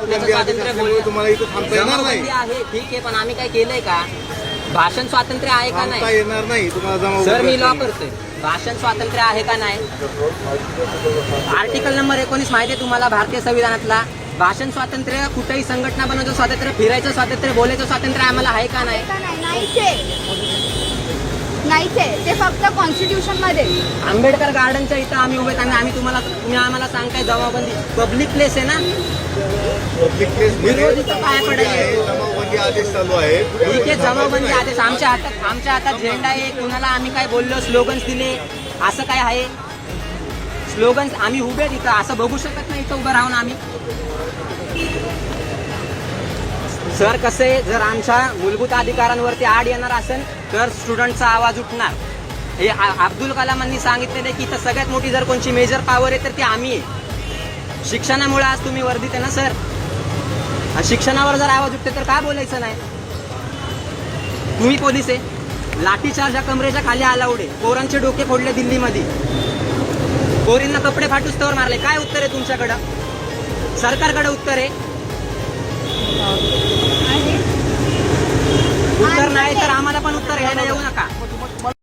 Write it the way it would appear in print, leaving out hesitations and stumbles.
बोलण्याचं स्वातंत्र्य तुम्हाला इथं थांबता येणार नाही. जमावबंदी आहे ठीक आहे, पण आम्ही काय केलंय का? भाषण स्वातंत्र्य आहे का थांबता नाही? येणार नाही तुम्हाला जमावबंदी. सर मी लॉ करतोय, भाषण स्वातंत्र्य आहे का नाही? आर्टिकल नंबर 19 माहिती आहे तुम्हाला भारतीय संविधानातला? भाषण स्वातंत्र्य, कुठेही संघटना बनवायचं स्वातंत्र्य, फिरायचं स्वातंत्र्य, बोलायचं स्वातंत्र्य आम्हाला आहे का नाही? नाहीच आहे ते फक्त कॉन्स्टिट्यूशन मध्ये. आंबेडकर गार्डनच्या इथं आम्ही उभे आहेत आणि तुम्ही आम्हाला सांगताय जमावबंदी. पब्लिक प्लेस आहे ना, पब्लिक प्लेस विरोधीचं पाय पडायला. जमावबंदी आदेश चालू आहे. ठीक आहे, जमावबंदी आदेश आमच्या हातात झेंडा आहे. कुणाला आम्ही काय बोललो, स्लोगन्स दिले, असं काय आहे? स्लोगन्स आम्ही उभे आहेत इथं, असं बघू शकत नाही इथं उभं राहून आम्ही. सर कसं आहे, जर आमच्या मूलभूत अधिकारांवरती आड येणार असेल तर स्टुडंटचा आवाज उठणार. हे अब्दुल कलामांनी सांगितलेलं आहे की इथं सगळ्यात मोठी जर कोणची मेजर पॉवर आहे तर ती आम्ही आहे. शिक्षणामुळे आज तुम्ही वर्धित आहे ना सर. शिक्षणावर जर आवाज उठते तर काय बोलायचं नाही? तुम्ही पोलीस आहे, लाठीचार्ज कमरेच्या खाली अलाउड आहे, पोरांचे डोके फोडले दिल्लीमध्ये, पोरींना कपडे फाटूस्तवर मारले. काय उत्तर आहे तुमच्याकडं? सरकारकडे उत्तर आहे